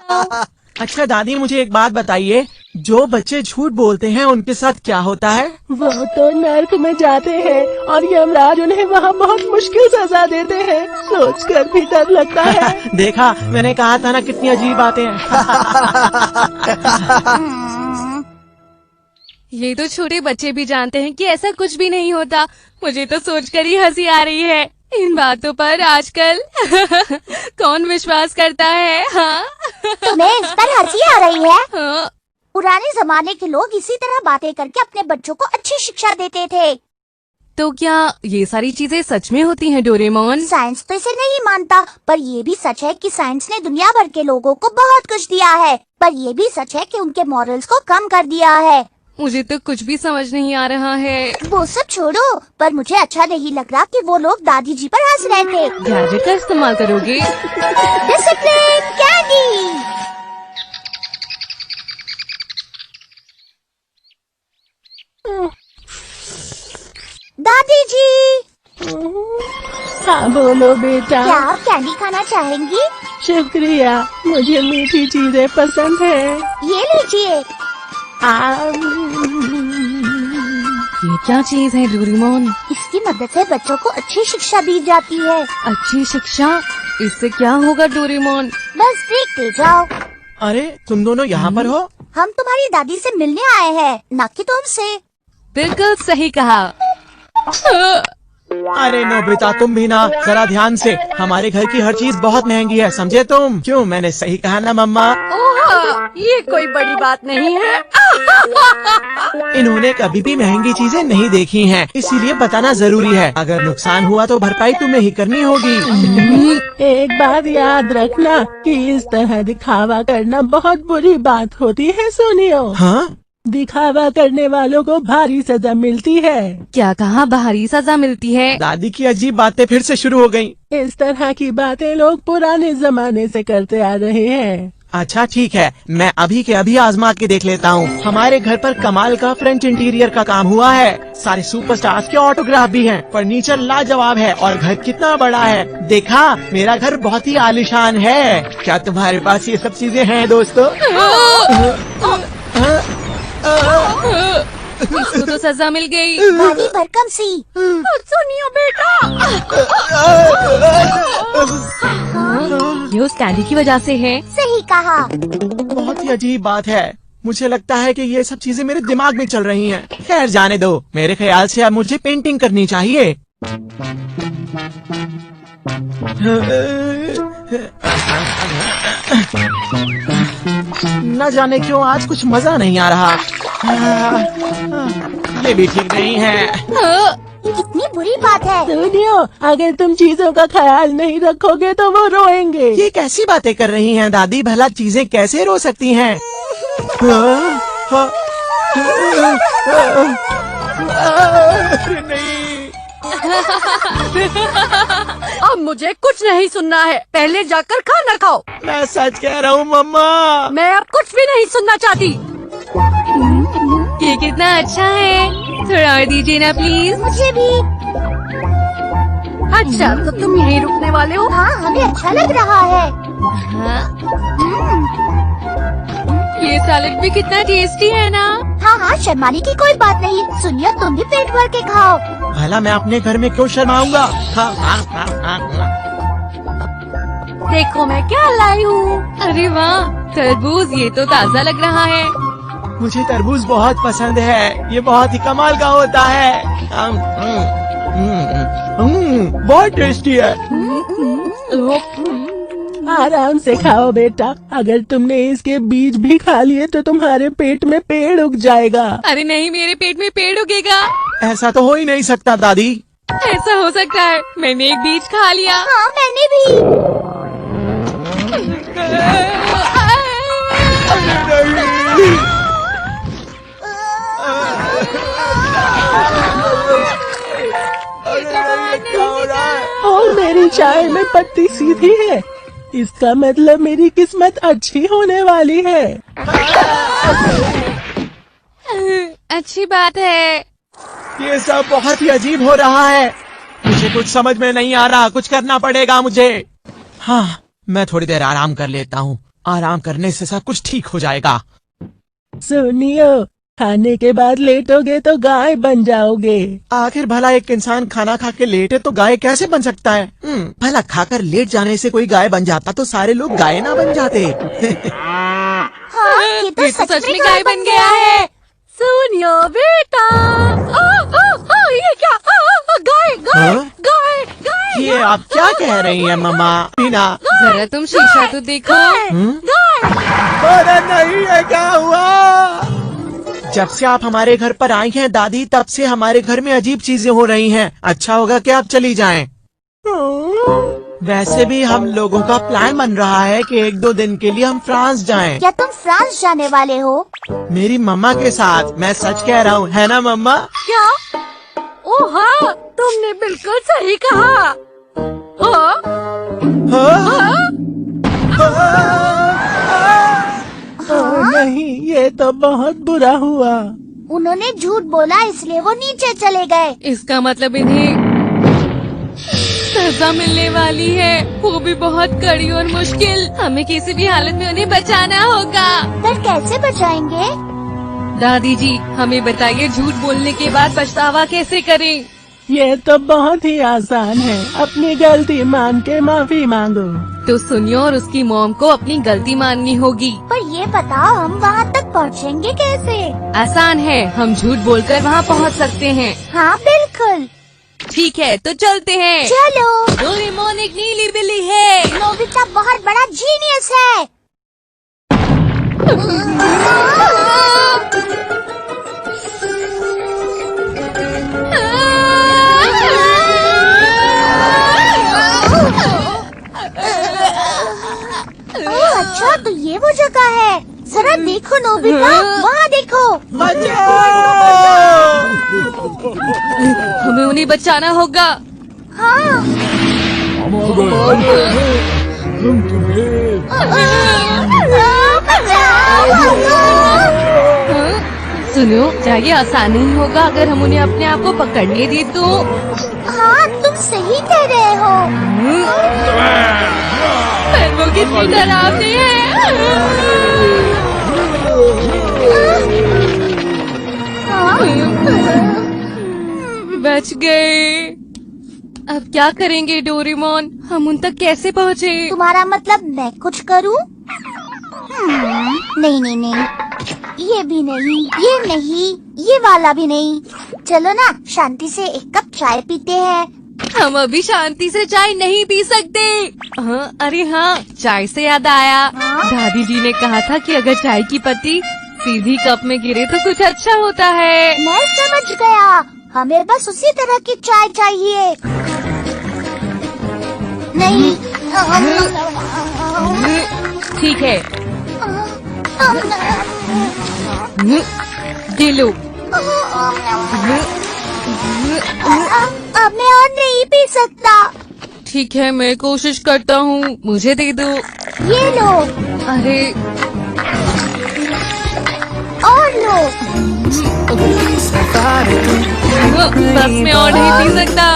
अच्छा दादी, मुझे एक बात बताइए, जो बच्चे झूठ बोलते हैं उनके साथ क्या होता है? वो तो नर्क में जाते हैं और यमराज उन्हें वहाँ बहुत मुश्किल सजा देते हैं। सोचकर भी डर लगता है। देखा, मैंने कहा था ना, कितनी अजीब बातें हैं। ये तो छोटे बच्चे भी जानते हैं कि ऐसा कुछ भी नहीं होता। मुझे तो सोचकर ही हंसी आ रही है। इन बातों पर आजकल कौन विश्वास करता है? हाँ? तुम्हें इस पर हंसी आ रही है? हाँ? पुराने जमाने के लोग इसी तरह बातें करके अपने बच्चों को अच्छी शिक्षा देते थे। तो क्या ये सारी चीजें सच में होती हैं डोरेमोन? साइंस तो इसे नहीं मानता, पर ये भी सच है कि साइंस ने दुनिया भर के लोगों को बहुत कुछ दिया है। पर ये भी सच है कि उनके मॉरल्स को कम कर दिया है। मुझे तो कुछ भी समझ नहीं आ रहा है। वो सब छोड़ो, पर मुझे अच्छा नहीं लग रहा कि वो लोग दादी जी पर हंस रहे थे। गैजेट का इस्तेमाल करोगे? Discipline candy. दादी जी। हाँ बोलो बेटा। क्या आप कैंडी खाना चाहेंगी? शुक्रिया, मुझे मीठी चीजें पसंद है। ये लीजिए। ये क्या चीज है डोरेमोन? इसकी मदद से बच्चों को अच्छी शिक्षा दी जाती है। अच्छी शिक्षा? इससे क्या होगा डोरेमोन? बस देखते जाओ। अरे, तुम दोनों यहाँ पर हो? हम तुम्हारी दादी से मिलने आए हैं, न कि तुमसे। बिल्कुल सही कहा। अरे नोबिता, तुम भी ना, जरा ध्यान से। हमारे घर की हर चीज बहुत महंगी है, समझे तुम? क्यों, मैंने सही कहा ना मम्मा? ये कोई बड़ी बात नहीं है। इन्होंने कभी भी महंगी चीजें नहीं देखी हैं, इसीलिए बताना जरूरी है। अगर नुकसान हुआ तो भरपाई तुम्हें ही करनी होगी। एक बात याद रखना कि इस तरह दिखावा करना बहुत बुरी बात होती है। सुनियो, हाँ? दिखावा करने वालों को भारी सजा मिलती है। क्या कहा? भारी सजा मिलती है? दादी की अजीब बातें फिर से शुरू हो गयी। इस तरह की बातें लोग पुराने जमाने से करते आ रहे हैं। अच्छा ठीक है, मैं अभी के अभी आजमा के देख लेता हूँ। हमारे घर पर कमाल का फ्रेंच इंटीरियर का काम हुआ है। सारे सुपरस्टार्स के ऑटोग्राफ भी हैं। फर्नीचर लाजवाब है और घर कितना बड़ा है। देखा, मेरा घर बहुत ही आलीशान है। क्या तुम्हारे पास ये सब चीजें हैं दोस्तों? इसको तो सजा मिल गई। भारी भरकम सी। सुनियो बेटा, ये उस कैंडी की वजह से है। सही कहा। बहुत ही अजीब बात है। मुझे लगता है कि ये सब चीजें मेरे दिमाग में चल रही हैं। खैर जाने दो। मेरे ख्याल से अब मुझे पेंटिंग करनी चाहिए। न जाने क्यों आज कुछ मजा नहीं आ रहा। ये भी ठीक नहीं है। ये कितनी बुरी बात है। सुनियो, अगर तुम चीजों का ख्याल नहीं रखोगे तो वो रोएंगे। ये कैसी बातें कर रही हैं दादी? भला चीजें कैसे रो सकती हैं? नहीं। अब मुझे कुछ नहीं सुनना है। पहले जाकर खाना खाओ। मैं सच कह रहा हूँ मम्मा। मैं अब कुछ भी नहीं सुनना चाहती। ये कितना अच्छा है। थोड़ा और दीजिए ना प्लीज। मुझे भी। अच्छा, तो तुम यहीं रुकने वाले हो? हाँ, हमें अच्छा लग रहा है। हाँ? ये सैलेड भी कितना टेस्टी है ना। हाँ हाँ, शर्माने की कोई बात नहीं। सुनिए, तुम भी पेट भर के खाओ। भला मैं अपने घर में क्यों शर्माऊंगा? देखो मैं क्या लाई हूँ। अरे वाह, तरबूज, ये तो ताज़ा लग रहा है। मुझे तरबूज बहुत पसंद है। ये बहुत ही कमाल का होता है। बहुत टेस्टी है। आराम से खाओ बेटा। अगर तुमने इसके बीज भी खा लिए तो तुम्हारे पेट में पेड़ उग जाएगा। अरे नहीं, मेरे पेट में पेड़ उगेगा। ऐसा तो हो ही नहीं सकता दादी। ऐसा हो सकता है। मैंने एक बीज खा लिया। हाँ, मैंने भी। और मेरी चाय में पत्ती सीधी है। इसका मतलब मेरी किस्मत अच्छी होने वाली है। अच्छी बात है। ये सब बहुत ही अजीब हो रहा है। मुझे कुछ समझ में नहीं आ रहा। कुछ करना पड़ेगा मुझे। हाँ, मैं थोड़ी देर आराम कर लेता हूँ। आराम करने से सब कुछ ठीक हो जाएगा। सुनियो, खाने के बाद लेटोगे तो गाय बन जाओगे। आखिर भला एक इंसान खाना खा के लेटे तो गाय कैसे बन सकता है? भला खाकर लेट जाने से कोई गाय बन जाता तो सारे लोग गाय ना बन जाते। हाँ, ये तो सच में गाय बन गया है। सुनियो बेटा, ये क्या? गाय गाय हाँ? गाय गाय। ये आप क्या कह रही हैं मम्मा? टीना, जरा तुम शीशा तो देखो। अरे नहीं, ये क्या हुआ? जब से आप हमारे घर पर आई हैं दादी, तब से हमारे घर में अजीब चीजें हो रही हैं। अच्छा होगा कि आप चली जाएं। वैसे भी हम लोगों का प्लान बन रहा है कि 1-2 दिन के लिए हम फ्रांस जाएं। क्या तुम फ्रांस जाने वाले हो? मेरी मम्मा के साथ। मैं सच कह रहा हूँ, है ना मम्मा? क्या? ओ हाँ, तुमने बिल्कुल सही कहा। हाँ? नहीं, ये तो बहुत बुरा हुआ। उन्होंने झूठ बोला इसलिए वो नीचे चले गए। इसका मतलब इन्हें सजा मिलने वाली है, वो भी बहुत कड़ी और मुश्किल। हमें किसी भी हालत में उन्हें बचाना होगा। पर कैसे बचाएंगे? दादी जी, हमें बताइए, झूठ बोलने के बाद पछतावा कैसे करें? ये तो बहुत ही आसान है। अपनी गलती मान के माफी मांगो। तो सुनियो, और उसकी मॉम को अपनी गलती माननी होगी। पर ये बताओ, हम वहाँ तक पहुँचेंगे कैसे? आसान है, हम झूठ बोलकर वहाँ पहुँच सकते हैं। हाँ बिल्कुल। ठीक है, तो चलते हैं। चलो। डोरेमोन एक नीली बिल्ली है। नोबिता बहुत बड़ा जीनियस है। अच्छा, तो ये वो जगह है। जरा देखो नोबिता, वहाँ देखो। हमें उन्हें बचाना होगा। हाँ। सुनो, क्या ये आसान नहीं होगा अगर हम उन्हें अपने आप को पकड़ने दे तो? हाँ, तुम सही कह रहे हो। पर वो कितनी डरावनी है। बच गए। अब क्या करेंगे डोरेमोन? हम उन तक कैसे पहुँचे? तुम्हारा मतलब मैं कुछ करूं? नहीं नहीं नहीं, ये भी नहीं, ये नहीं, ये वाला भी नहीं। चलो ना, शांति से एक कप चाय पीते हैं। हम अभी शांति से चाय नहीं पी सकते। हाँ, अरे हाँ, चाय से याद आया। दादी जी ने कहा था कि अगर चाय की पत्ती सीधी कप में गिरे तो कुछ अच्छा होता है। मैं समझ गया, हमें बस उसी तरह की चाय चाहिए। नहीं। ठीक है, ये लो। अब मैं और नहीं पी सकता। ठीक है, मैं कोशिश करता हूँ, मुझे दे दो। ये लो। अरे, और लो। बस मैं और नहीं पी सकता।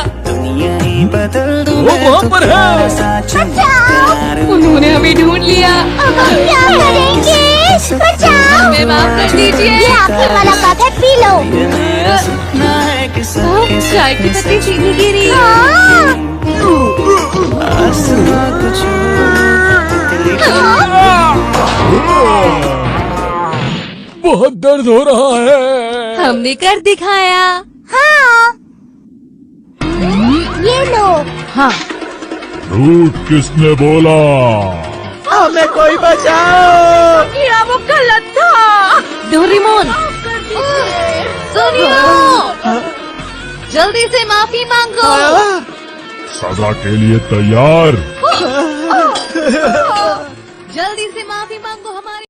वो वहाँ पर है। बचाओ। उन्होंने हमें ढूंढ लिया। अब हम क्या करेंगे? बचाओ। हमें माफ कर दीजिए। ये आखिरी वाला कप है, पी लो। चाय की पत्ती सीधी गिरी। बहुत दर्द हो रहा है। हमने कर दिखाया। हाँ। ये लो। हाँ, झूठ किसने बोला? हमें कोई बचाओ। क्या वो गलत था? डोरेमोन, सुनियो, जल्दी से माफी मांगो। सजा के लिए तैयार? जल्दी से माफी मांगो हमारी।